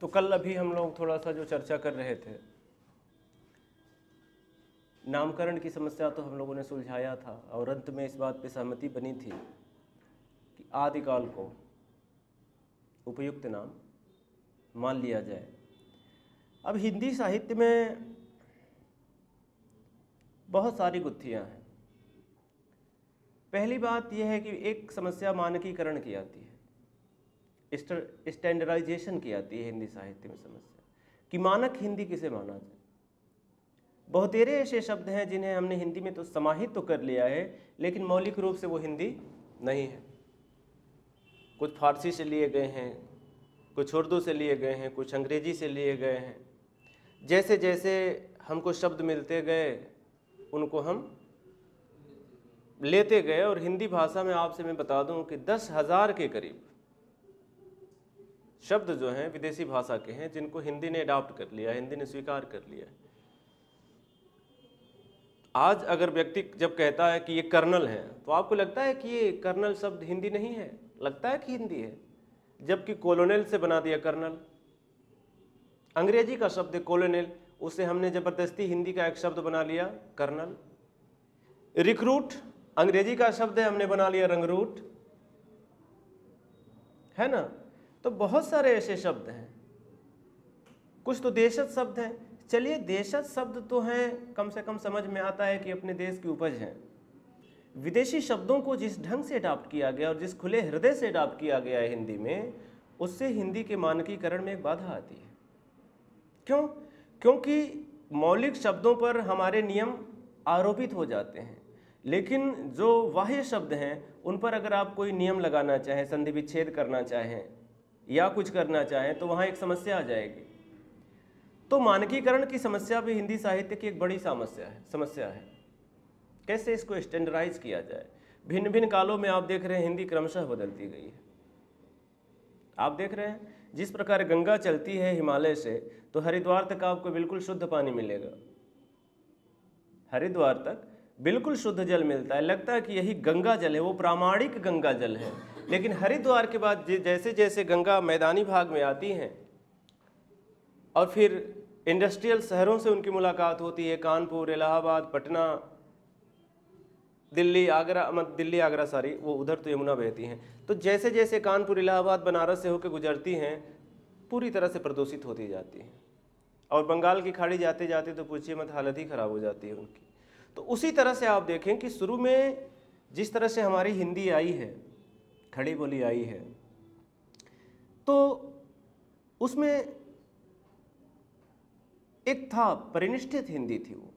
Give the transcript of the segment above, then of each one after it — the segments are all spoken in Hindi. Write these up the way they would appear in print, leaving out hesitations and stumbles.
तो कल अभी हम लोग थोड़ा सा जो चर्चा कर रहे थे, नामकरण की समस्या तो हम लोगों ने सुलझाया था और अंत में इस बात पे सहमति बनी थी कि आदिकाल को उपयुक्त नाम मान लिया जाए। अब हिंदी साहित्य में बहुत सारी गुत्थियां हैं। पहली बात यह है कि एक समस्या मानकीकरण की आती है, स्टैंडर्डाइजेशन की आती है हिंदी साहित्य में समस्या कि मानक हिंदी किसे माना जाए। बहुतेरे ऐसे शब्द हैं जिन्हें हमने हिंदी में तो समाहित तो कर लिया है, लेकिन मौलिक रूप से वो हिंदी नहीं है। कुछ फारसी से लिए गए हैं, कुछ उर्दू से लिए गए हैं, कुछ अंग्रेजी से लिए गए हैं। जैसे जैसे हमको शब्द मिलते गए उनको हम लेते गए, और हिंदी भाषा में आपसे मैं बता दूं कि 10,000 के करीब शब्द जो हैं विदेशी भाषा के हैं जिनको हिंदी ने अडॉप्ट कर लिया, हिंदी ने स्वीकार कर लिया। आज अगर व्यक्ति जब कहता है कि ये कर्नल है तो आपको लगता है कि ये कर्नल शब्द हिंदी नहीं है, लगता है कि हिंदी है, जबकि कोलोनेल से बना दिया कर्नल। अंग्रेजी का शब्द है कोलोनेल, उसे हमने जबरदस्ती हिंदी का एक शब्द बना लिया कर्नल। रिक्रूट अंग्रेजी का शब्द है, हमने बना लिया रंगरूट, है ना। तो बहुत सारे ऐसे शब्द हैं, कुछ तो देशज शब्द हैं। चलिए देशज शब्द तो हैं, कम से कम समझ में आता है कि अपने देश की उपज हैं। विदेशी शब्दों को जिस ढंग से अडॉप्ट किया गया और जिस खुले हृदय से अडॉप्ट किया गया है हिंदी में, उससे हिंदी के मानकीकरण में एक बाधा आती है। क्यों? क्योंकि मौलिक शब्दों पर हमारे नियम आरोपित हो जाते हैं, लेकिन जो बाह्य शब्द हैं उन पर अगर आप कोई नियम लगाना चाहें, संधि विच्छेद करना चाहें या कुछ करना चाहें तो वहाँ एक समस्या आ जाएगी। तो मानकीकरण की समस्या भी हिंदी साहित्य की एक बड़ी समस्या है। कैसे इसको स्टैंडर्डाइज किया जाए। भिन्न भिन्न कालों में आप देख रहे हैं हिंदी क्रमशः बदलती गई है। आप देख रहे हैं जिस प्रकार गंगा चलती है हिमालय से, तो हरिद्वार तक आपको बिल्कुल शुद्ध पानी मिलेगा, हरिद्वार तक बिल्कुल शुद्ध जल मिलता है, लगता है कि यही गंगा जल है, वो प्रामाणिक गंगा जल है। लेकिन हरिद्वार के बाद जैसे जैसे गंगा मैदानी भाग में आती हैं और फिर इंडस्ट्रियल शहरों से उनकी मुलाकात होती है, कानपुर, इलाहाबाद, पटना, दिल्ली आगरा सारी, वो उधर तो यमुना बहती हैं, तो जैसे जैसे कानपुर, इलाहाबाद, बनारस से होकर गुजरती हैं पूरी तरह से प्रदूषित होती जाती हैं, और बंगाल की खाड़ी जाते जाते तो पूछिए मत, हालत ही खराब हो जाती है उनकी। तो उसी तरह से आप देखें कि शुरू में जिस तरह से हमारी हिंदी आई है, खड़ी बोली आई है, तो उसमें एक था परिनिष्ठित हिंदी थी। वो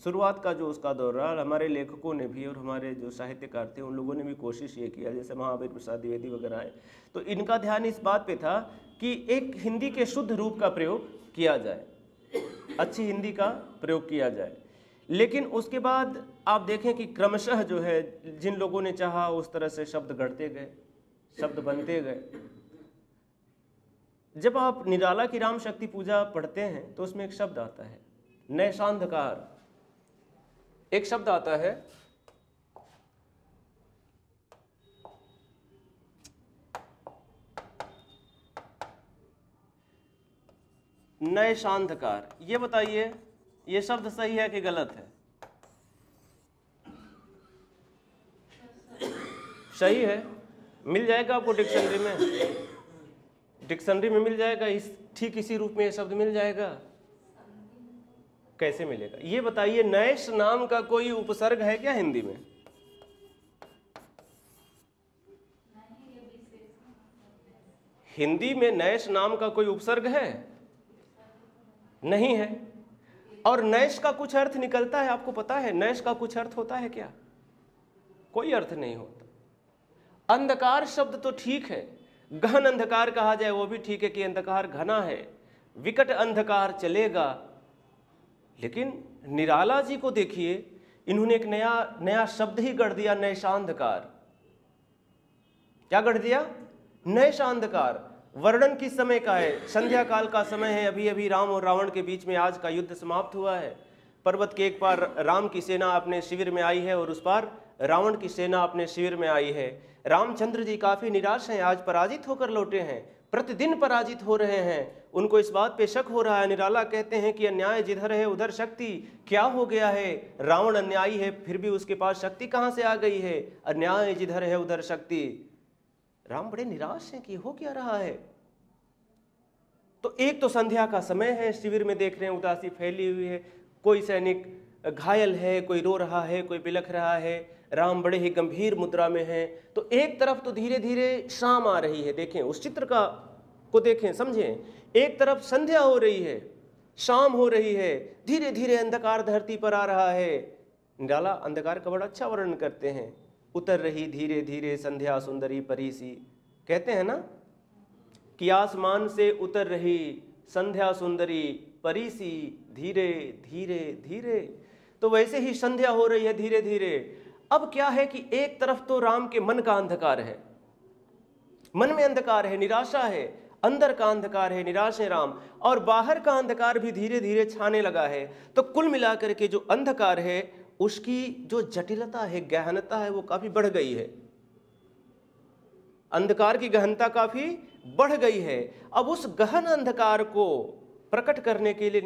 शुरुआत का जो उसका दौर रहा, हमारे लेखकों ने भी और हमारे जो साहित्यकार थे उन लोगों ने भी कोशिश ये किया, जैसे महावीर प्रसाद द्विवेदी वगैरह आए, तो इनका ध्यान इस बात पे था कि एक हिंदी के शुद्ध रूप का प्रयोग किया जाए, अच्छी हिंदी का प्रयोग किया जाए। लेकिन उसके बाद आप देखें कि क्रमशः जो है जिन लोगों ने चाहा उस तरह से शब्द गढ़ते गए, शब्द बनते गए। जब आप निराला की राम शक्ति पूजा पढ़ते हैं तो उसमें एक शब्द आता है नैशांधकार, एक शब्द आता है नैशांधकार। ये बताइए ये शब्द सही है कि गलत है? सही है, मिल जाएगा आपको डिक्शनरी में, डिक्शनरी में मिल जाएगा, ठीक इसी रूप में ये शब्द मिल जाएगा। कैसे मिलेगा ये बताइए? नैश नाम का कोई उपसर्ग है क्या हिंदी में? हिंदी में नैश नाम का कोई उपसर्ग है? नहीं है। और नैश का कुछ अर्थ निकलता है, आपको पता है नैश का कुछ अर्थ होता है क्या? कोई अर्थ नहीं होता। अंधकार शब्द तो ठीक है, गहन अंधकार कहा जाए वो भी ठीक है कि अंधकार घना है, विकट अंधकार चलेगा। लेकिन निराला जी को देखिए, इन्होंने एक नया शब्द ही गढ़ दिया, नैशांधकार। क्या गढ़ दिया? नैशांधकार। वर्णन किस समय का है? संध्या काल का समय है, अभी अभी राम और रावण के बीच में आज का युद्ध समाप्त हुआ है। पर्वत के एक पार राम की सेना अपने शिविर में आई है और उस पार रावण की सेना अपने शिविर में आई है। रामचंद्र जी काफी निराश हैं, आज पराजित होकर लौटे हैं, प्रतिदिन पराजित हो रहे हैं। उनको इस बात पे शक हो रहा है। निराला कहते हैं कि अन्याय जिधर है उधर शक्ति, क्या हो गया है? रावण अन्यायी है फिर भी उसके पास शक्ति कहां से आ गई है? अन्याय जिधर है उधर शक्ति। राम बड़े निराश हैं कि हो क्या रहा है। तो एक तो संध्या का समय है, शिविर में देख रहे हैं उदासी फैली हुई है, कोई सैनिक घायल है, कोई रो रहा है, कोई बिलख रहा है। राम बड़े ही गंभीर मुद्रा में हैं। तो एक तरफ तो धीरे धीरे शाम आ रही है, देखें उस चित्र को देखें, समझें। एक तरफ संध्या हो रही है, शाम हो रही है, धीरे धीरे अंधकार धरती पर आ रहा है। निराला अंधकार का बड़ा अच्छा वर्णन करते हैं। उतर रही धीरे धीरे संध्या सुंदरी परी सी, कहते हैं ना कि आसमान से उतर रही संध्या सुंदरी परी सी, धीरे धीरे धीरे। तो वैसे ही संध्या हो रही है धीरे धीरे। अब क्या है कि एक तरफ तो राम के मन का अंधकार है, मन में अंधकार है, निराशा है, अंदर का अंधकार है, निराश है राम, और बाहर का अंधकार भी धीरे धीरे छाने लगा है। तो कुल मिलाकर के जो अंधकार है उसकी जो जटिलता है, गहनता है, वो काफी बढ़ गई है। अंधकार की गहनता काफी बढ़ गई है। अब उस गहन अंधकार को प्रकट करने के लिए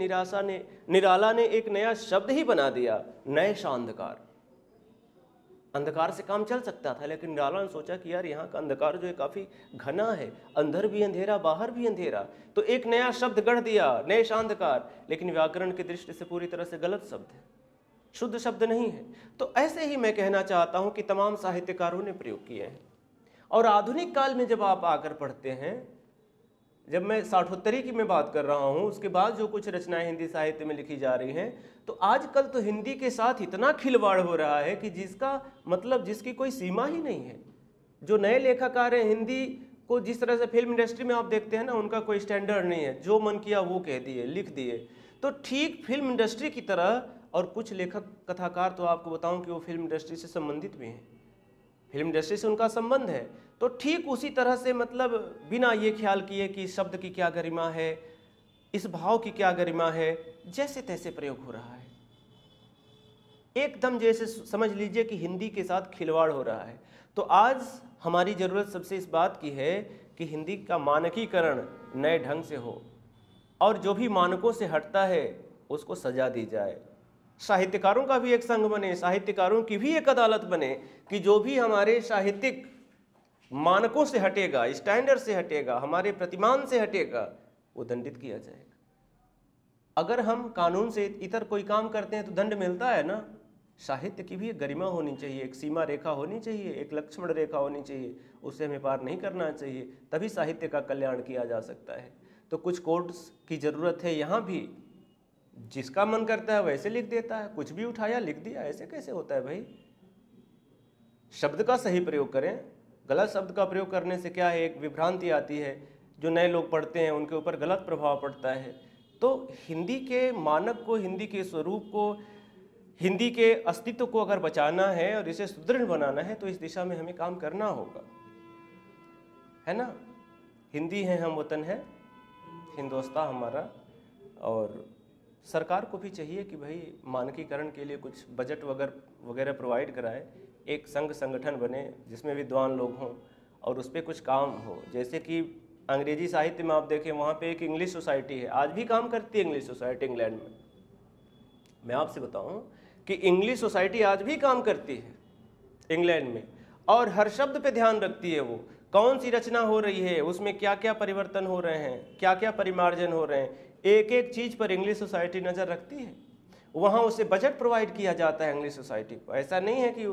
निराला ने एक नया शब्द ही बना दिया, नैशा अंधकार। अंधकार से काम चल सकता था, लेकिन निराला ने सोचा कि यार यहाँ का अंधकार जो है काफी घना है, अंदर भी अंधेरा बाहर भी अंधेरा। तो एक नया शब्द गढ़ दिया, नैशा अंधकार। लेकिन व्याकरण की दृष्टि से पूरी तरह से गलत शब्द है, शुद्ध शब्द नहीं है। तो ऐसे ही मैं कहना चाहता हूं कि तमाम साहित्यकारों ने प्रयोग किए हैं। और आधुनिक काल में जब आप आकर पढ़ते हैं, जब मैं साठोत्तरी की मैं बात कर रहा हूं, उसके बाद जो कुछ रचनाएं हिंदी साहित्य में लिखी जा रही हैं, तो आजकल तो हिंदी के साथ इतना खिलवाड़ हो रहा है कि जिसका मतलब जिसकी कोई सीमा ही नहीं है। जो नए लेखककार हैं हिंदी को, जिस तरह से फिल्म इंडस्ट्री में आप देखते हैं ना, उनका कोई स्टैंडर्ड नहीं है, जो मन किया वो कह दिए, लिख दिए। तो ठीक फिल्म इंडस्ट्री की तरह, और कुछ लेखक कथाकार तो आपको बताऊं कि वो फिल्म इंडस्ट्री से संबंधित भी हैं, फिल्म इंडस्ट्री से उनका संबंध है। तो ठीक उसी तरह से मतलब बिना ये ख्याल किए कि इस शब्द की क्या गरिमा है, इस भाव की क्या गरिमा है, जैसे तैसे प्रयोग हो रहा है। एकदम जैसे समझ लीजिए कि हिंदी के साथ खिलवाड़ हो रहा है। तो आज हमारी ज़रूरत सबसे इस बात की है कि हिंदी का मानकीकरण नए ढंग से हो, और जो भी मानकों से हटता है उसको सजा दी जाए। साहित्यकारों का भी एक संघ बने, साहित्यकारों की भी एक अदालत बने कि जो भी हमारे साहित्यिक मानकों से हटेगा, स्टैंडर्ड से हटेगा, हमारे प्रतिमान से हटेगा, वो दंडित किया जाएगा। अगर हम कानून से इतर कोई काम करते हैं तो दंड मिलता है ना। साहित्य की भी एक गरिमा होनी चाहिए, एक सीमा रेखा होनी चाहिए, एक लक्ष्मण रेखा होनी चाहिए, उससे हमें पार नहीं करना चाहिए, तभी साहित्य का कल्याण किया जा सकता है। तो कुछ कोड्स की ज़रूरत है। यहाँ भी जिसका मन करता है वैसे लिख देता है, कुछ भी उठाया लिख दिया, ऐसे कैसे होता है भाई। शब्द का सही प्रयोग करें, गलत शब्द का प्रयोग करने से क्या है, एक विभ्रांति आती है, जो नए लोग पढ़ते हैं उनके ऊपर गलत प्रभाव पड़ता है। तो हिंदी के मानक को, हिंदी के स्वरूप को, हिंदी के अस्तित्व को अगर बचाना है और इसे सुदृढ़ बनाना है तो इस दिशा में हमें काम करना होगा, है ना। हिंदी है हम वतन है, हिंदोस्तां हमारा। और सरकार को भी चाहिए कि भाई मानकीकरण के लिए कुछ बजट वगैरह प्रोवाइड कराए, एक संघ संगठन बने जिसमें विद्वान लोग हों और उस पर कुछ काम हो। जैसे कि अंग्रेजी साहित्य में आप देखें, वहाँ पे एक इंग्लिश सोसाइटी है, आज भी काम करती है इंग्लिश सोसाइटी इंग्लैंड में। मैं आपसे बताऊं कि इंग्लिश सोसाइटी आज भी काम करती है इंग्लैंड में, और हर शब्द पे ध्यान रखती है। वो कौन सी रचना हो रही है, उसमें क्या क्या परिवर्तन हो रहे हैं, क्या क्या परिमार्जन हो रहे हैं, एक एक चीज़ पर इंग्लिश सोसाइटी नज़र रखती है। वहाँ उसे बजट प्रोवाइड किया जाता है इंग्लिश सोसाइटी को। ऐसा नहीं है कि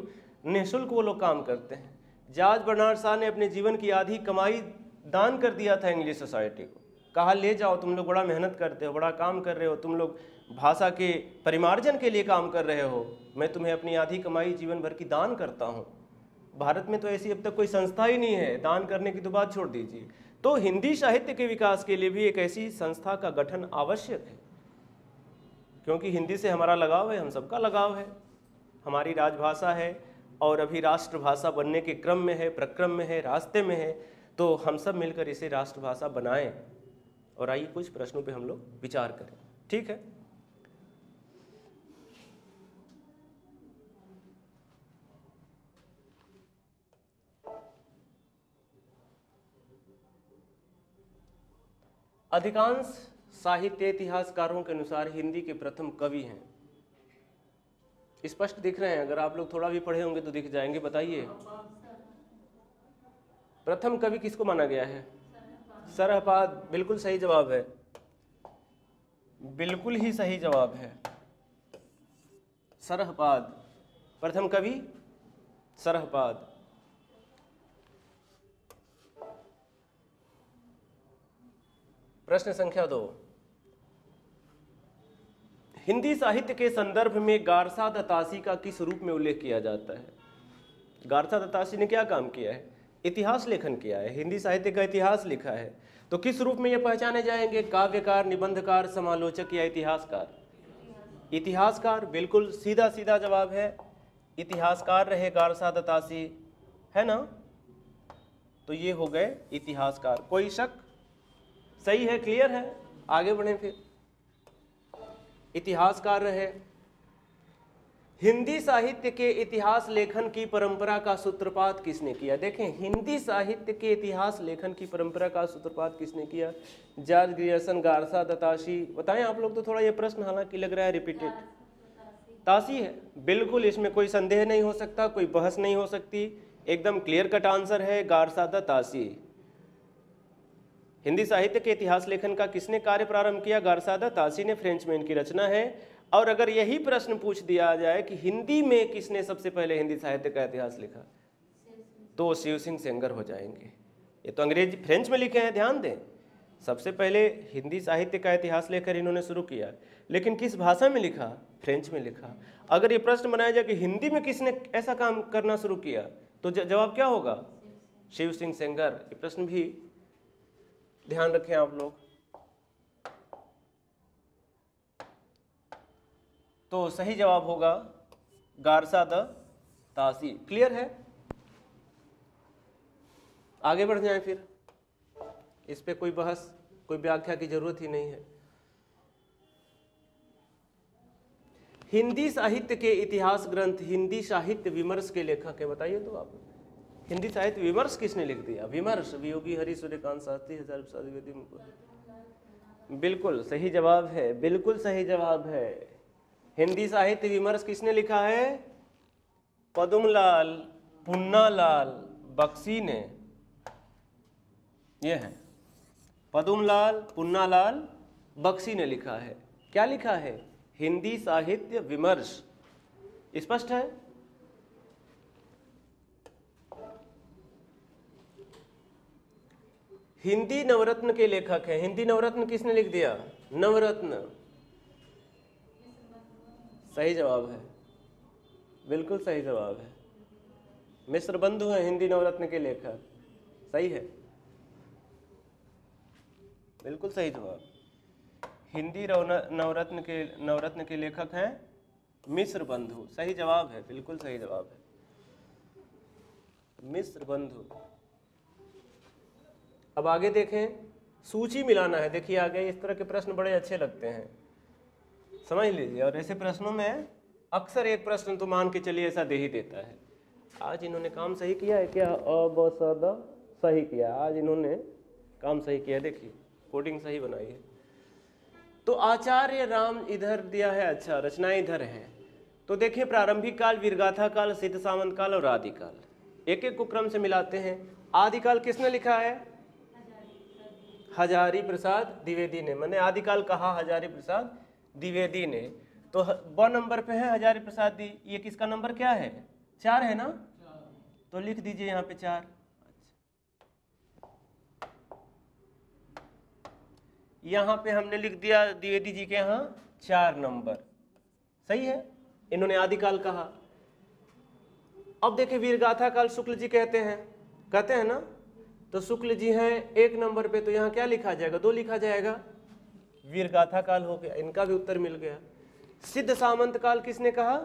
निःशुल्क वो लोग काम करते हैं। जॉर्ज बर्नार्ड शॉ ने अपने जीवन की आधी कमाई दान कर दिया था इंग्लिश सोसाइटी को, कहा ले जाओ, तुम लोग बड़ा मेहनत करते हो, बड़ा काम कर रहे हो, तुम लोग भाषा के परिमार्जन के लिए काम कर रहे हो, मैं तुम्हें अपनी आधी कमाई जीवन भर की दान करता हूँ। भारत में तो ऐसी अब तक कोई संस्था ही नहीं है, दान करने की तो बात छोड़ दीजिए। तो हिंदी साहित्य के विकास के लिए भी एक ऐसी संस्था का गठन आवश्यक है, क्योंकि हिंदी से हमारा लगाव है, हम सबका लगाव है, हमारी राजभाषा है और अभी राष्ट्रभाषा बनने के क्रम में है, प्रक्रम में है, रास्ते में है। तो हम सब मिलकर इसे राष्ट्रभाषा बनाएं। और आइए कुछ प्रश्नों पे हम लोग विचार करें, ठीक है। अधिकांश साहित्य इतिहासकारों के अनुसार हिंदी के प्रथम कवि हैं। स्पष्ट दिख रहे हैं, अगर आप लोग थोड़ा भी पढ़े होंगे तो दिख जाएंगे। बताइए प्रथम कवि किसको माना गया है? सरहपाद। बिल्कुल सही जवाब है, बिल्कुल ही सही जवाब है, सरहपाद। प्रथम कवि सरहपाद। प्रश्न संख्या 2, हिंदी साहित्य के संदर्भ में गारसा दत्तासी का किस रूप में उल्लेख किया जाता है? गारसा दत्तासी ने क्या काम किया है? इतिहास लेखन किया है, हिंदी साहित्य का इतिहास लिखा है। तो किस रूप में ये पहचाने जाएंगे? काव्यकार, निबंधकार, समालोचक या इतिहासकार? इतिहासकार। बिल्कुल सीधा सीधा जवाब है, इतिहासकार रहे गारसा दत्तासी, है ना? तो ये हो गए इतिहासकार। कोई शक? सही है, क्लियर है। आगे बढ़ें फिर। इतिहासकार रहे। हिंदी साहित्य के इतिहास लेखन की परंपरा का सूत्रपात किसने किया? देखें, हिंदी साहित्य के इतिहास लेखन की परंपरा का सूत्रपात किसने किया? George Grierson, Garcin de Tassy. बताएं आप लोग तो थोड़ा ये प्रश्न हालांकि लग रहा है रिपीटेड। तासी है, बिल्कुल, इसमें कोई संदेह नहीं हो सकता, कोई बहस नहीं हो सकती, एकदम क्लियर कट आंसर है, गारसा दत्तासी। हिंदी साहित्य के इतिहास लेखन का किसने कार्य प्रारंभ किया? गारसा दत्तासी ने। फ्रेंचमैन की रचना है। और अगर यही प्रश्न पूछ दिया जाए कि हिंदी में किसने सबसे पहले हिंदी साहित्य का इतिहास लिखा, तो शिव सिंह सेंगर हो जाएंगे। ये तो अंग्रेजी फ्रेंच में लिखे हैं, ध्यान दें। सबसे पहले हिंदी साहित्य का इतिहास लेकर इन्होंने शुरू किया, लेकिन किस भाषा में लिखा? फ्रेंच में लिखा। अगर ये प्रश्न बनाया जाए कि हिंदी में किसने ऐसा काम करना शुरू किया, तो जवाब क्या होगा? शिव सिंह सेंगर। ये प्रश्न भी ध्यान रखें आप लोग। तो सही जवाब होगा गारसा दत्तासी। क्लियर है? आगे बढ़ जाएं फिर। इस पे कोई बहस, कोई व्याख्या की जरूरत ही नहीं है। हिंदी साहित्य के इतिहास ग्रंथ हिंदी साहित्य विमर्श के लेखक है। बताइए तो आप, हिंदी साहित्य विमर्श किसने लिख दिया? विमर्श वियोगी हरि सूर्यकांत शास्त्री, हजार प्रसाद द्विवेदी। बिल्कुल सही जवाब है, बिल्कुल सही जवाब है। हिंदी साहित्य विमर्श किसने लिखा है? पदुमलाल पुन्नालाल बख्शी ने। यह है पदुमलाल पुन्नालाल बख्शी ने लिखा है। क्या लिखा है? हिंदी साहित्य विमर्श। स्पष्ट है? हिंदी नवरत्न के लेखक हैं। हिंदी नवरत्न किसने लिख दिया? नवरत्न। सही जवाब है, बिल्कुल सही जवाब है। मिश्र बंधु हैं हिंदी नवरत्न के लेखक। सही है, बिल्कुल सही जवाब। हिंदी नवरत्न के लेखक हैं मिश्र बंधु। सही जवाब है, बिल्कुल सही जवाब है, मिश्र बंधु। अब आगे देखें, सूची मिलाना है। देखिए आगे इस तरह के प्रश्न बड़े अच्छे लगते हैं, समझ लीजिए। और ऐसे प्रश्नों में अक्सर एक प्रश्न तो मान के चलिए ऐसा दे ही देता है। आज इन्होंने काम सही किया है क्या? सही किया, आज इन्होंने काम सही किया। देखिए कोडिंग सही बनाई है। तो आचार्य राम इधर दिया है, अच्छा रचनाएं इधर हैं। तो देखिए प्रारंभिक काल, वीरगाथा काल, सिद्ध सामंत काल और आदिकाल। एक एक को क्रम से मिलाते हैं। आदिकाल किसने लिखा है? हजारी प्रसाद द्विवेदी ने। मैंने आदिकाल कहा हजारी प्रसाद द्विवेदी ने। तो 2 नंबर पे है हजारी प्रसाद दी। ये किसका नंबर क्या है? 4 है ना? तो लिख दीजिए यहाँ पे 4। यहाँ पे हमने लिख दिया द्विवेदी जी के यहाँ 4 नंबर। सही है, इन्होंने आदिकाल कहा। अब देखिए वीरगाथा काल शुक्ल जी कहते हैं ना, तो शुक्ल जी हैं 1 नंबर पे। तो यहाँ क्या लिखा जाएगा? 2 लिखा जाएगा। वीरगाथा काल हो गया, इनका भी उत्तर मिल गया। सिद्ध सामंत काल किसने कहा?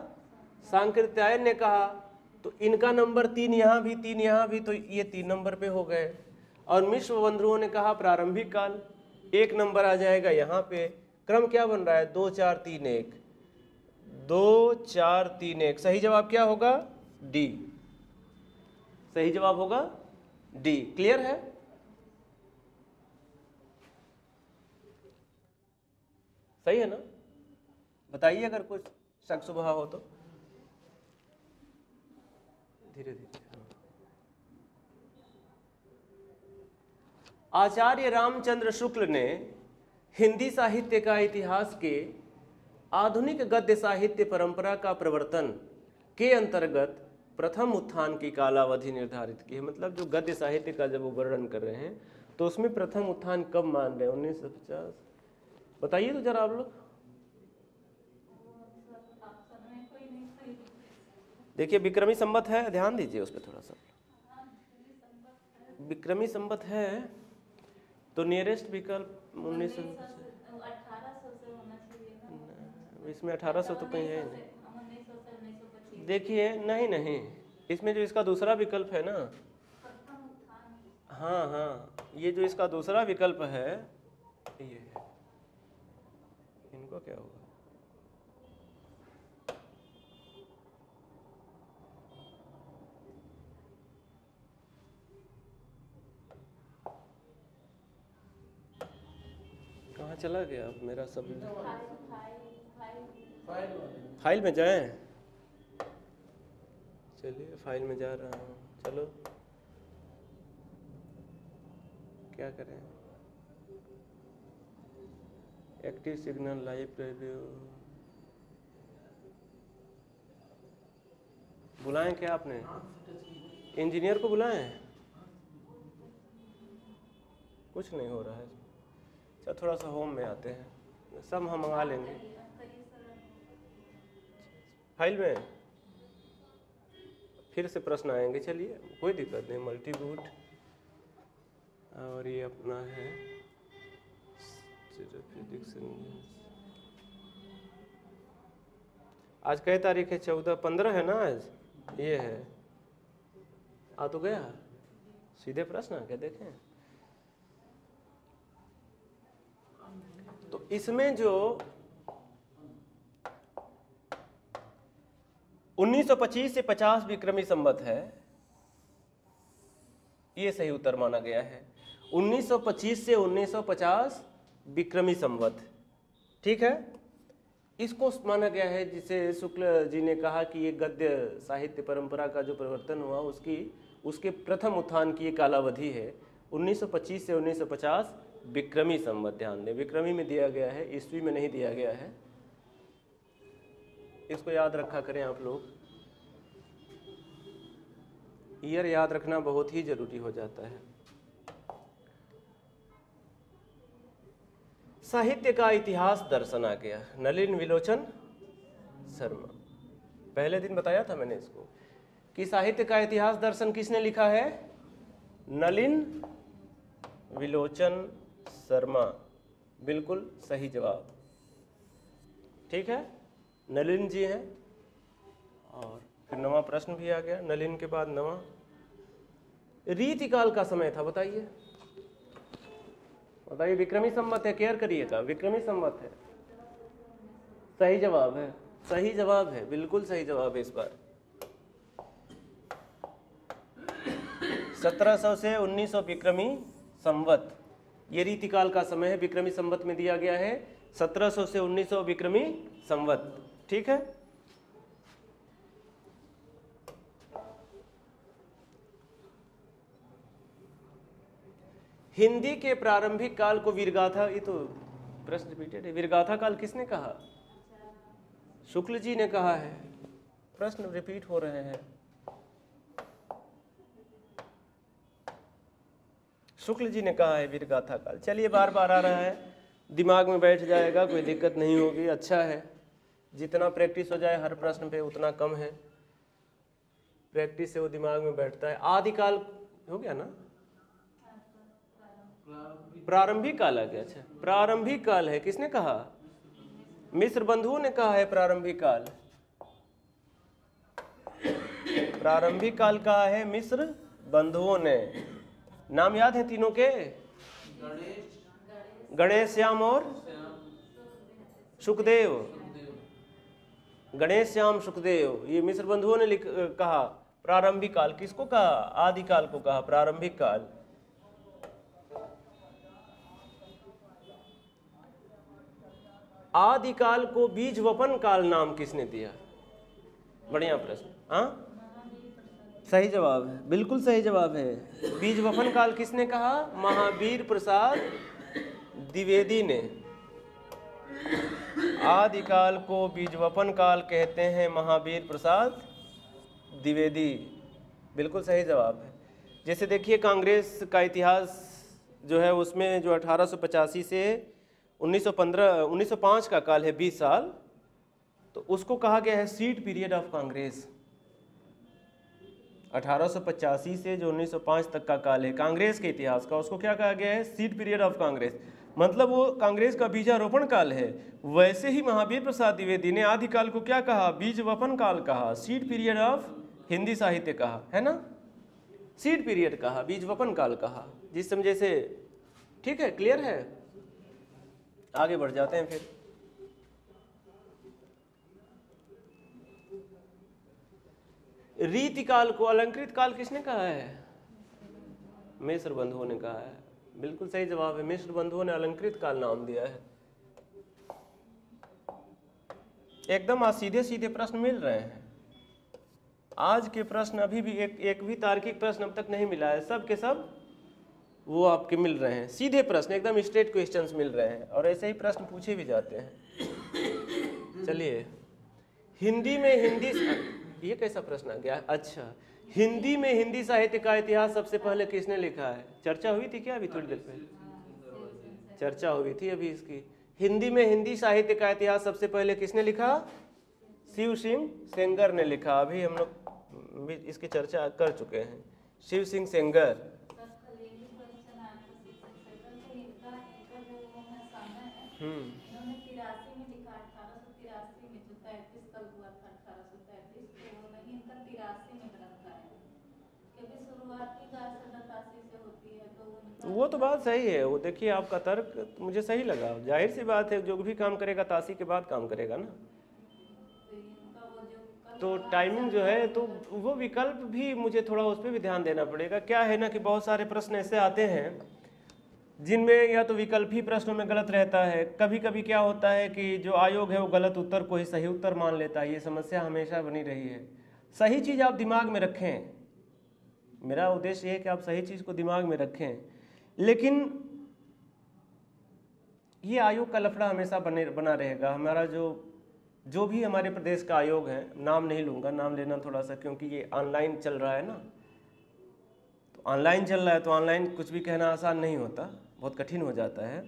सांकृत्यायन ने कहा। तो इनका नंबर 3 यहाँ भी, 3 यहाँ भी, तो ये 3 नंबर पे हो गए। और मिश्र बंधुओं ने कहा प्रारंभिक काल, 1 नंबर आ जाएगा यहाँ पे। क्रम क्या बन रहा है? 2 4 3 1, 2 4 3 1। सही जवाब क्या होगा? डी। सही जवाब होगा डी। क्लियर है? सही है ना? बताइए अगर कुछ शक शुबहा हो तो। धीरे धीरे। आचार्य रामचंद्र शुक्ल ने हिंदी साहित्य का इतिहास के आधुनिक गद्य साहित्य परंपरा का प्रवर्तन के अंतर्गत प्रथम उत्थान की कालावधि निर्धारित की है। मतलब जो गद्य साहित्य का जब वो वर्णन कर रहे हैं तो उसमें प्रथम उत्थान कब मान रहे हैं? 1950। बताइए तो जरा आप लोग। देखिए विक्रमी संवत है, ध्यान दीजिए उस पर थोड़ा सा। विक्रमी संवत है तो नियरेस्ट विकल्प 1900। इसमें 1800 तो कहीं है नहीं। देखिए नहीं नहीं, इसमें जो इसका दूसरा विकल्प है ना, हाँ हाँ, ये जो इसका दूसरा विकल्प है ये है, इनको क्या होगा? कहाँ चला गया अब मेरा सब? फाइल में जाएं? चलिए फाइल में जा रहा हूँ। चलो क्या करें? एक्टिव सिग्नल लाइव रिव्यू बुलाएं क्या आपने? इंजीनियर को बुलाएं? कुछ नहीं हो रहा है। चल थोड़ा सा होम में आते हैं, सब हम मंगा लेंगे। फाइल में फिर से प्रश्न आएंगे, चलिए कोई दिक्कत नहीं। मल्टीबूट और ये अपना है आज कई तारीख है? 14 15 है ना आज? ये है, आ तो गया। सीधे प्रश्न आके देखें तो इसमें जो 1925 से 50 विक्रमी संवत है, ये सही उत्तर माना गया है। 1925 से 1950 विक्रमी संवत, ठीक है। इसको माना गया है जिसे शुक्ल जी ने कहा कि ये गद्य साहित्य परंपरा का जो परिवर्तन हुआ उसके प्रथम उत्थान की कालावधि है 1925 से 1950 विक्रमी संवत। ध्यान दें, विक्रमी में दिया गया है, ईस्वी में नहीं दिया गया है। इसको याद रखा करें आप लोग, ईयर याद रखना बहुत ही जरूरी हो जाता है। साहित्य का इतिहास दर्शन आ गया, नलिन विलोचन शर्मा। पहले दिन बताया था मैंने इसको कि साहित्य का इतिहास दर्शन किसने लिखा है? नलिन विलोचन शर्मा। बिल्कुल सही जवाब, ठीक है, नलिन जी हैं। और फिर नवा प्रश्न भी आ गया, नलिन के बाद नवा। रीतिकाल का समय था, बताइए बताइए। विक्रमी संवत है, केयर करिएगा, विक्रमी संवत है। सही जवाब है, सही जवाब है, बिल्कुल सही जवाब है इस बार। 1700 से 1900 विक्रमी संवत, ये रीतिकाल का समय है। विक्रमी संवत में दिया गया है 1700 से 1900 विक्रमी संवत, ठीक है। हिंदी के प्रारंभिक काल को वीरगाथा, ये तो प्रश्न रिपीटेड है, वीरगाथा काल किसने कहा? शुक्ल जी ने कहा है। प्रश्न रिपीट हो रहे हैं। शुक्ल जी ने कहा है वीरगाथा काल। चलिए बार बार आ रहा है, दिमाग में बैठ जाएगा, कोई दिक्कत नहीं होगी, अच्छा है। जितना प्रैक्टिस हो जाए हर प्रश्न पे उतना कम है, प्रैक्टिस से वो दिमाग में बैठता है। आदिकाल हो गया ना, प्रारंभिक काल आ गया। अच्छा, प्रारंभिक काल है, किसने कहा? मिस्र बंधुओं ने कहा है प्रारंभिक काल। प्रारंभिक काल कहा है मिस्र बंधुओं ने। नाम याद है तीनों के? गणेश, श्याम और सुखदेव। गणेश, श्याम, सुखदेव, ये मिस्र बंधुओं ने कहा प्रारंभिक काल। किसको कहा? आदिकाल को कहा प्रारंभिक काल। आदिकाल को बीज वपन काल नाम किसने दिया? बढ़िया प्रश्न। हाँ, सही जवाब है, बिल्कुल सही जवाब है। बीज वपन काल किसने कहा? महावीर प्रसाद द्विवेदी ने। आदिकाल को बीज वपन काल कहते हैं महावीर प्रसाद द्विवेदी, बिल्कुल सही जवाब है। जैसे देखिए कांग्रेस का इतिहास जो है उसमें जो 1885 से 1905 का काल है 20 साल, तो उसको कहा गया है सीड पीरियड ऑफ कांग्रेस। 1885 से जो 1905 तक का काल है कांग्रेस के इतिहास का, उसको क्या कहा गया है? सीड पीरियड ऑफ कांग्रेस, मतलब वो कांग्रेस का बीजारोपण काल है। वैसे ही महावीर प्रसाद द्विवेदी ने आदिकाल को क्या कहा? बीज वपन काल कहा, सीड पीरियड ऑफ हिंदी साहित्य कहा, है ना? सीड पीरियड कहा, बीज वपन काल कहा, जिस समझे से ठीक है, क्लियर है? आगे बढ़ जाते हैं फिर। रीति काल को अलंकृत काल किसने कहा है? मिश्र बंधुओं ने कहा है, बिल्कुल सही जवाब है। मिश्र बंधुओं ने अलंकृत काल नाम दिया है। एकदम आज सीधे सीधे प्रश्न मिल रहे हैं। आज के प्रश्न अभी भी एक भी तार्किक प्रश्न अब तक नहीं मिला है, सब के सब वो आपके मिल रहे हैं, सीधे प्रश्न, एकदम स्ट्रेट क्वेश्चंस मिल रहे हैं, और ऐसे ही प्रश्न पूछे भी जाते हैं। चलिए, हिंदी में हिंदी, ये कैसा प्रश्न आ गया? अच्छा, हिंदी में हिंदी साहित्य का इतिहास सबसे पहले किसने लिखा है? चर्चा हुई थी क्या अभी थोड़ी देर पहले? चर्चा हुई थी अभी इसकी। हिंदी में हिंदी साहित्य का इतिहास सबसे पहले किसने लिखा? शिव सिंह सेंगर ने लिखा। अभी हम लोग इसकी चर्चा कर चुके हैं। शिव सिंह सेंगर। वो तो बात सही है, वो देखिए आपका तर्क मुझे सही लगा। जाहिर सी बात है, जो भी काम करेगा तासी के बाद काम करेगा ना, तो टाइमिंग जो है, तो वो विकल्प भी मुझे थोड़ा उस पर भी ध्यान देना पड़ेगा। क्या है ना कि बहुत सारे प्रश्न ऐसे आते हैं जिनमें या तो विकल्प ही प्रश्नों में गलत रहता है। कभी कभी क्या होता है कि जो आयोग है वो गलत उत्तर को ही सही उत्तर मान लेता है। ये समस्या हमेशा बनी रही है। सही चीज़ आप दिमाग में रखें, मेरा उद्देश्य है कि आप सही चीज़ को दिमाग में रखें, लेकिन ये आयोग का लफड़ा हमेशा बना रहेगा। हमारा जो भी हमारे प्रदेश का आयोग है, नाम नहीं लूँगा, नाम लेना थोड़ा सा, क्योंकि ये ऑनलाइन चल रहा है ना, तो ऑनलाइन चल रहा है, तो ऑनलाइन कुछ भी कहना आसान नहीं होता, बहुत कठिन हो जाता है।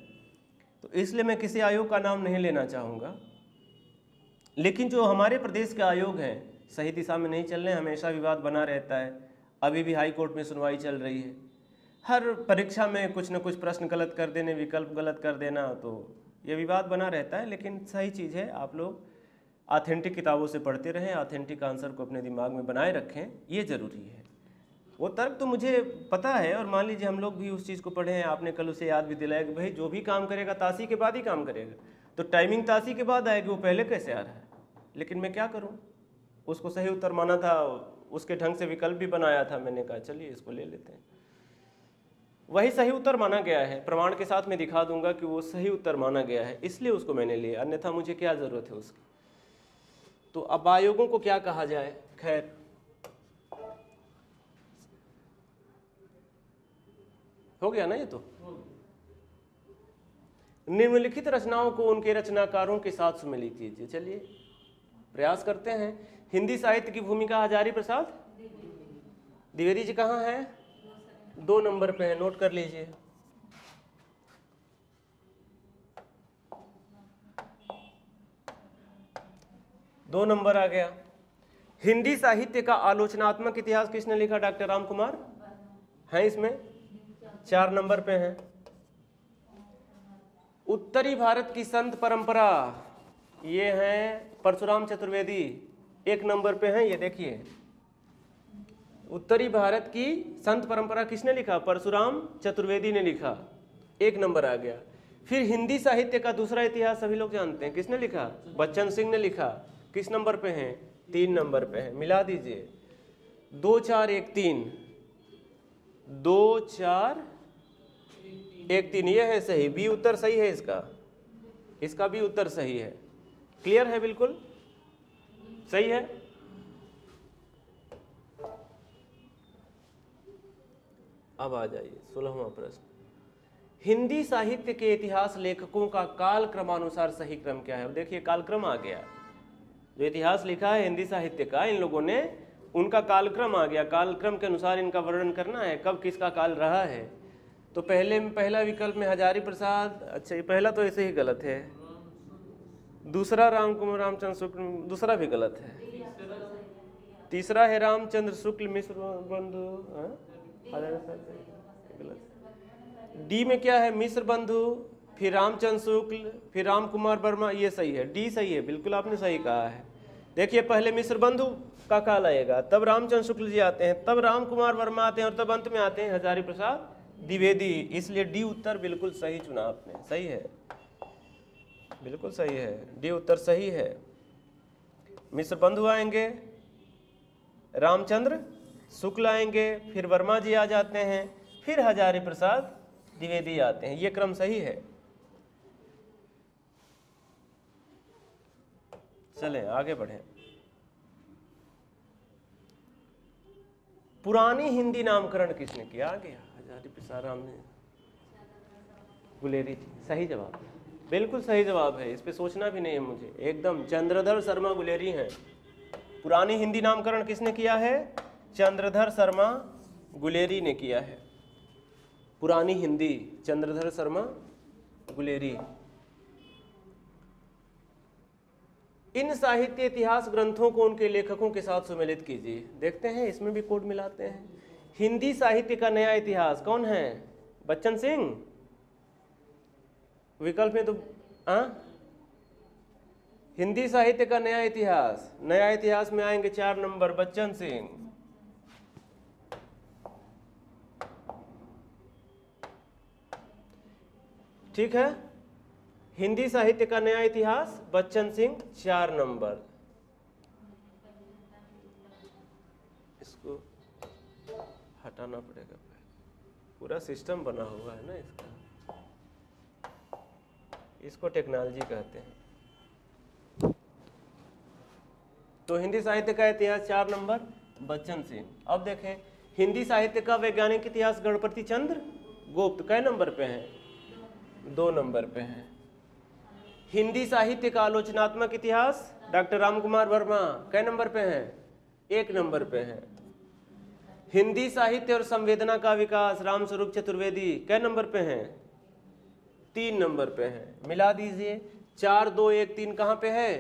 तो इसलिए मैं किसी आयोग का नाम नहीं लेना चाहूँगा। लेकिन जो हमारे प्रदेश के आयोग हैं सही दिशा में नहीं चल रहे, हमेशा विवाद बना रहता है। अभी भी हाई कोर्ट में सुनवाई चल रही है। हर परीक्षा में कुछ न कुछ प्रश्न गलत कर देने, विकल्प गलत कर देना, तो ये विवाद बना रहता है। लेकिन सही चीज़ है, आप लोग ऑथेंटिक किताबों से पढ़ते रहें, ऑथेंटिक आंसर को अपने दिमाग में बनाए रखें, ये ज़रूरी है। वो तर्क तो मुझे पता है, और मान लीजिए हम लोग भी उस चीज़ को पढ़े हैं, आपने कल उसे याद भी दिलाया कि भाई जो भी काम करेगा तासी के बाद ही काम करेगा, तो टाइमिंग तासी के बाद आएगी, वो पहले कैसे आ रहा है। लेकिन मैं क्या करूँ, उसको सही उत्तर माना था, उसके ढंग से विकल्प भी बनाया था, मैंने कहा चलिए इसको ले लेते हैं। वही सही उत्तर माना गया है, प्रमाण के साथ मैं दिखा दूंगा कि वो सही उत्तर माना गया है, इसलिए उसको मैंने लिया, अन्यथा मुझे क्या ज़रूरत है उसकी। तो अब आयोगों को क्या कहा जाए? खैर, हो गया ना ये तो। निम्नलिखित रचनाओं को उनके रचनाकारों के साथ सुमेलित कीजिए। चलिए प्रयास करते हैं। हिंदी साहित्य की भूमिका हजारी प्रसाद द्विवेदी जी कहाँ हैं? 2 नंबर पे है, नोट कर लीजिए। दो नंबर आ गया। हिंदी साहित्य का आलोचनात्मक इतिहास किसने लिखा? डॉक्टर राम कुमार हैं इसमें, 4 नंबर पे हैं। उत्तरी भारत की संत परंपरा, ये हैं परशुराम चतुर्वेदी, 1 नंबर पे हैं। ये देखिए, उत्तरी भारत की संत परंपरा किसने लिखा? परशुराम चतुर्वेदी ने लिखा, 1 नंबर आ गया। फिर हिंदी साहित्य का दूसरा इतिहास सभी लोग जानते हैं, किसने लिखा? बच्चन सिंह ने लिखा, किस नंबर पे हैं? 3 नंबर पे हैं। मिला दीजिए, 2 4 1 3, 2 4 1 3, ये है सही, बी उत्तर सही है इसका। इसका भी उत्तर सही है। क्लियर है? बिल्कुल सही है। अब आ जाइए 16वां प्रश्न। हिंदी साहित्य के इतिहास लेखकों का काल क्रमानुसार सही क्रम क्या है? अब देखिए कालक्रम आ गया, जो इतिहास लिखा है हिंदी साहित्य का इन लोगों ने, उनका कालक्रम आ गया। कालक्रम के अनुसार इनका वर्णन करना है, कब किसका काल रहा है। तो पहला विकल्प में हजारी प्रसाद, अच्छा ये पहला तो ऐसे ही गलत है। दूसरा रामचंद्र शुक्ल, दूसरा भी गलत है। तीसरा है रामचंद्र शुक्ल मिश्र बंधु, गलत। डी में क्या है? मिश्र बंधु, फिर रामचंद्र शुक्ल, फिर राम कुमार वर्मा, ये सही है। डी सही है, बिल्कुल आपने सही कहा है। देखिए पहले मिश्र बंधु का काल आएगा, तब रामचंद्र शुक्ल जी आते हैं, तब राम कुमार वर्मा आते हैं और तब अंत में आते हैं हजारी प्रसाद द्विवेदी। इसलिए डी उत्तर बिल्कुल सही चुना आपने। सही है, बिल्कुल सही है, डी उत्तर सही है। मिश्र बंधु आएंगे, रामचंद्र शुक्ल आएंगे, फिर वर्मा जी आ जाते हैं, फिर हजारी प्रसाद द्विवेदी आते हैं। ये क्रम सही है। चलें आगे बढ़ें। पुरानी हिंदी नामकरण किसने किया? आ गया हजारी प्रसाद राम ने, गुलेरी जी। सही जवाब, बिल्कुल सही जवाब है, इस पे सोचना भी नहीं है मुझे, एकदम चंद्रधर शर्मा गुलेरी हैं। पुरानी हिंदी नामकरण किसने किया है? चंद्रधर शर्मा गुलेरी ने किया है। पुरानी हिंदी, चंद्रधर शर्मा गुलेरी। इन साहित्य इतिहास ग्रंथों को उनके लेखकों के साथ सुमेलित कीजिए। देखते हैं, इसमें भी कोड मिलाते हैं। हिंदी साहित्य का नया इतिहास कौन है? बच्चन सिंह। विकल्प में तो हिंदी साहित्य का नया इतिहास में आएंगे 4 नंबर बच्चन सिंह। ठीक है, हिंदी साहित्य का नया इतिहास बच्चन सिंह 4 नंबर। इसको हटाना पड़ेगा, पूरा सिस्टम बना हुआ है ना इसका, इसको टेक्नोलॉजी कहते हैं। तो हिंदी साहित्य का इतिहास 4 नंबर बच्चन सिंह। अब देखें हिंदी साहित्य का वैज्ञानिक इतिहास गणपति चंद्र गुप्त कै नंबर पे हैं? 2 नंबर पे हैं। हिंदी साहित्य का आलोचनात्मक इतिहास डॉक्टर राम कुमार वर्मा कै नंबर पे हैं? 1 नंबर पे हैं। हिंदी साहित्य और संवेदना का विकास रामस्वरूप चतुर्वेदी कै नंबर पे हैं? 3 नंबर पे हैं। मिला दीजिए, 4 2 1 3 कहाँ पे है?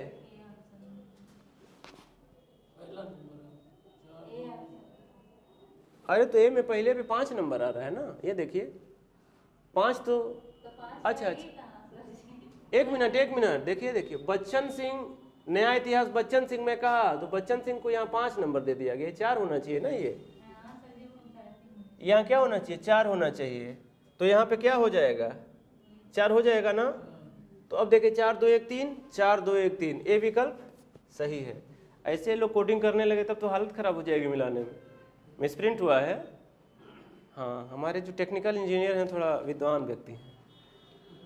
अरे तो ए में पहले भी 5 नंबर आ रहा है ना, ये देखिए 5 तो अच्छा, एक मिनट देखिए बच्चन सिंह नया इतिहास बच्चन सिंह में कहा, तो बच्चन सिंह को यहाँ 5 नंबर दे दिया गया, 4 होना चाहिए ना। ये यहाँ क्या होना चाहिए? 4 होना चाहिए। तो यहाँ पे क्या हो जाएगा? 4 हो जाएगा ना। तो अब देखिए 4 2 1 3, 4 2 1 3, ए विकल्प सही है। ऐसे लोग कोडिंग करने लगे तब तो हालत खराब हो जाएगी मिलाने में। मिसप्रिंट हुआ है। हाँ, हमारे जो टेक्निकल इंजीनियर हैं थोड़ा विद्वान व्यक्ति हैं,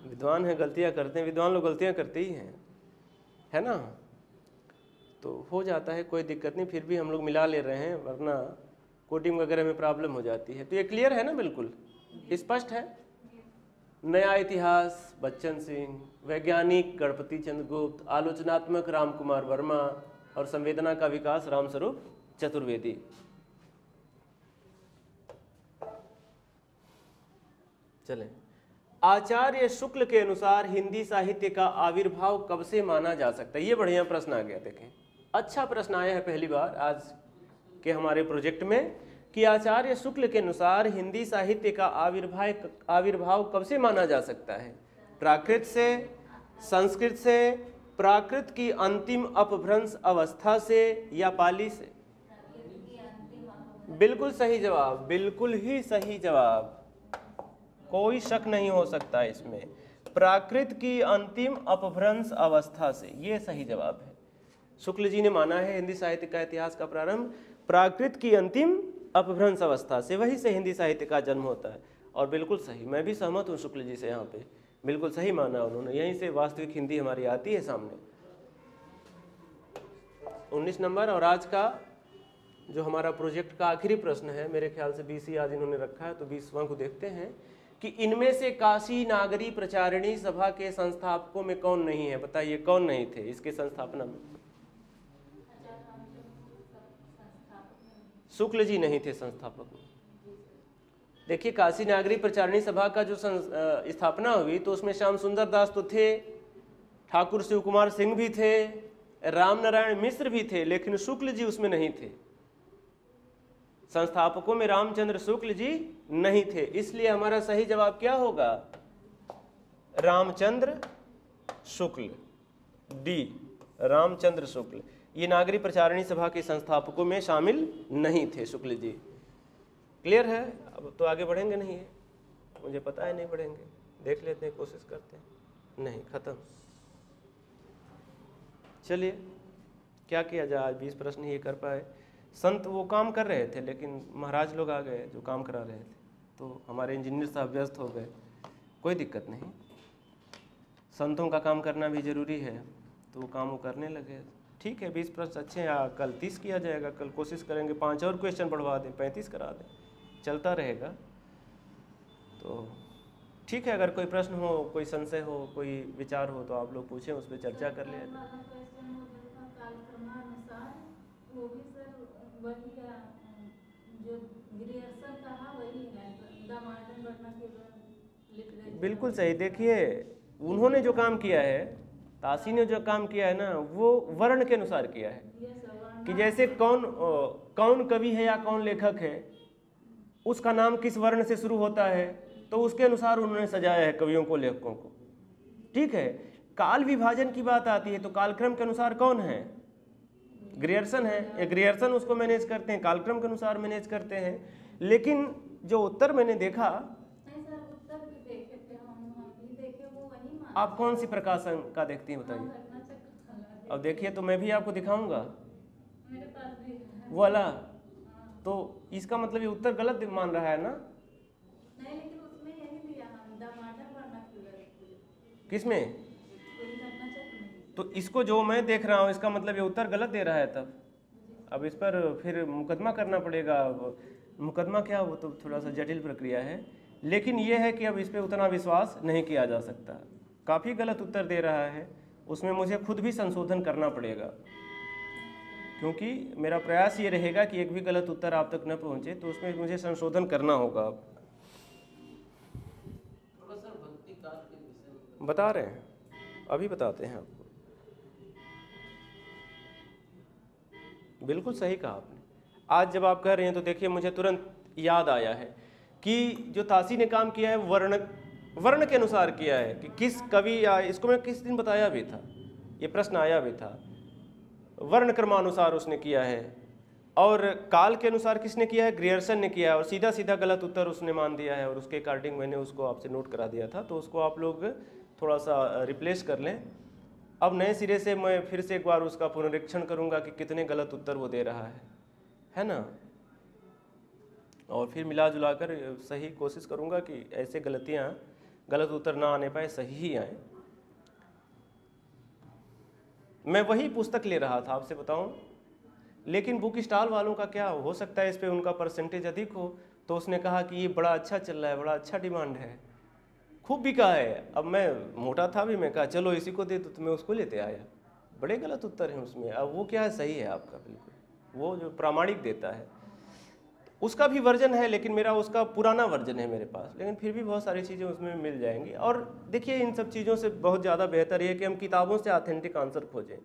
विद्वान हैं, गलतियाँ करते हैं, विद्वान लोग गलतियाँ करते ही हैं, है ना। तो हो जाता है, कोई दिक्कत नहीं, फिर भी हम लोग मिला ले रहे हैं, वरना कोडिंग वगैरह में प्रॉब्लम हो जाती है। तो ये क्लियर है ना, बिल्कुल स्पष्ट है। नया इतिहास बच्चन सिंह, वैज्ञानिक गणपति चंद्र गुप्त, आलोचनात्मक राम कुमार वर्मा और संवेदना का विकास रामस्वरूप चतुर्वेदी। चलें, आचार्य शुक्ल के अनुसार हिंदी साहित्य का आविर्भाव कब से माना जा सकता है? ये बढ़िया प्रश्न आ गया। देखें, अच्छा प्रश्न आया है पहली बार आज के हमारे प्रोजेक्ट में कि आचार्य शुक्ल के अनुसार हिंदी साहित्य का आविर्भाव कब से माना जा सकता है? प्राकृत से, संस्कृत से, प्राकृत की अंतिम अपभ्रंश अवस्था से या पाली से? बिल्कुल सही जवाब, बिल्कुल ही सही जवाब, कोई शक नहीं हो सकता इसमें। प्राकृत की अंतिम अपभ्रंश अवस्था से, ये सही जवाब है। शुक्ल जी ने माना है हिंदी साहित्य का इतिहास का प्रारंभ प्राकृत की अंतिम अपभ्रंश अवस्था से, वहीं से हिंदी साहित्य का जन्म होता है। और बिल्कुल सही, मैं भी सहमत हूँ शुक्ल जी से यहाँ पे। बिल्कुल सही माना उन्होंने, यहीं से वास्तविक हिंदी हमारी आती है सामने। 19 नंबर। और आज का जो हमारा प्रोजेक्ट का आखिरी प्रश्न है, मेरे ख्याल से 20 ही आज इन्होंने रखा है, तो 20वां को देखते हैं कि इनमें से काशी नागरी प्रचारिणी सभा के संस्थापकों में कौन नहीं है? बताइए कौन नहीं थे इसके संस्थापना में? शुक्ल जी नहीं थे संस्थापक में। देखिए काशी नागरी प्रचारिणी सभा का जो स्थापना हुई तो उसमें श्याम सुंदर दास तो थे, ठाकुर शिव कुमार सिंह भी थे, राम नारायण मिश्र भी थे, लेकिन शुक्ल जी उसमें नहीं थे। संस्थापकों में रामचंद्र शुक्ल जी नहीं थे, इसलिए हमारा सही जवाब क्या होगा? रामचंद्र शुक्ल, डी रामचंद्र शुक्ल। ये नागरी प्रचारिणी सभा के संस्थापकों में शामिल नहीं थे शुक्ल जी। क्लियर है? अब तो आगे बढ़ेंगे नहीं है, मुझे पता है नहीं बढ़ेंगे, देख लेते हैं, कोशिश करते हैं। नहीं, खत्म। चलिए क्या किया जाए, आज 20 प्रश्न ही कर पाए। संत वो काम कर रहे थे लेकिन महाराज लोग आ गए जो काम करा रहे थे, तो हमारे इंजीनियर साहब व्यस्त हो गए। कोई दिक्कत नहीं, संतों का काम करना भी जरूरी है, तो वो काम वो करने लगे। ठीक है, 20 प्रश्न अच्छे हैं। कल 30 किया जाएगा, कल कोशिश करेंगे 5 और क्वेश्चन बढ़वा दें, 35 करा दें, चलता रहेगा। तो ठीक है, अगर कोई प्रश्न हो, कोई संशय हो, कोई विचार हो तो आप लोग पूछें, उस पर चर्चा कर लें। बिल्कुल सही। देखिए उन्होंने जो काम किया है, तासी ने जो काम किया है ना, वो वर्ण के अनुसार किया है कि जैसे कौन कवि है या कौन लेखक है, उसका नाम किस वर्ण से शुरू होता है, तो उसके अनुसार उन्होंने सजाया है कवियों को, लेखकों को। ठीक है, काल विभाजन की बात आती है तो कालक्रम के अनुसार कौन है? ग्रियर्सन है। ग्रियर्सन उसको मैनेज करते हैं, कालक्रम के अनुसार मैनेज करते हैं। लेकिन जो उत्तर मैंने देखा, आप कौन सी प्रकाशन का देखती हैं बताइए? अब देखिए तो मैं भी आपको दिखाऊंगा वो वाला, तो इसका मतलब ये उत्तर गलत मान रहा है ना? नहीं, लेकिन उसमें यही दिया किसमें? तो इसको जो मैं देख रहा हूँ, इसका मतलब ये उत्तर गलत दे रहा है। तब अब इस पर फिर मुकदमा करना पड़ेगा। मुकदमा क्या, वो तो थोड़ा सा जटिल प्रक्रिया है, लेकिन ये है कि अब इस पर उतना विश्वास नहीं किया जा सकता। काफ़ी गलत उत्तर दे रहा है, उसमें मुझे खुद भी संशोधन करना पड़ेगा, क्योंकि मेरा प्रयास ये रहेगा कि एक भी गलत उत्तर आप तक न पहुंचे, तो उसमें मुझे संशोधन करना होगा। बता रहे हैं, अभी बताते हैं आपको। बिल्कुल सही कहा आपने। आज जब आप कह रहे हैं तो देखिए मुझे तुरंत याद आया है कि जो तासी ने काम किया है वर्ण के अनुसार किया है कि किस कवि, या इसको मैं किस दिन बताया भी था, ये प्रश्न आया भी था। वर्ण क्रमानुसार उसने किया है, और काल के अनुसार किसने किया है? ग्रियर्सन ने किया है, और सीधा सीधा गलत उत्तर उसने मान दिया है, और उसके अकॉर्डिंग मैंने उसको आपसे नोट करा दिया था, तो उसको आप लोग थोड़ा सा रिप्लेस कर लें। अब नए सिरे से मैं फिर से एक बार उसका पुनरीक्षण करूंगा कि कितने गलत उत्तर वो दे रहा है ना, और फिर मिला जुला कर सही कोशिश करूंगा कि ऐसे गलत उत्तर ना आने पाए, सही ही आए। मैं वही पुस्तक ले रहा था, आपसे बताऊं, लेकिन बुक स्टॉल वालों का क्या हो सकता है, इस पे उनका परसेंटेज अधिक हो, तो उसने कहा कि ये बड़ा अच्छा चल रहा है, बड़ा अच्छा डिमांड है, खूब बिका है। अब मैं मोटा था भी, मैं कहा चलो इसी को दे दो, तो मैं उसको लेते आया। बड़े गलत उत्तर हैं उसमें। अब वो क्या है, सही है आपका बिल्कुल, वो जो प्रामाणिक देता है उसका भी वर्जन है, लेकिन मेरा उसका पुराना वर्जन है मेरे पास, लेकिन फिर भी बहुत सारी चीज़ें उसमें मिल जाएंगी। और देखिए इन सब चीज़ों से बहुत ज़्यादा बेहतर है कि हम किताबों से ऑथेंटिक आंसर खोजें।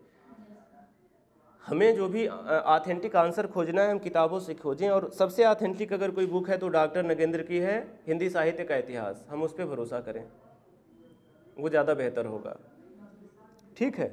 हमें जो भी ऑथेंटिक आंसर खोजना है हम किताबों से खोजें, और सबसे ऑथेंटिक अगर कोई बुक है तो डॉक्टर नगेंद्र की है हिंदी साहित्य का इतिहास, हम उस पर भरोसा करें, वो ज़्यादा बेहतर होगा। ठीक है।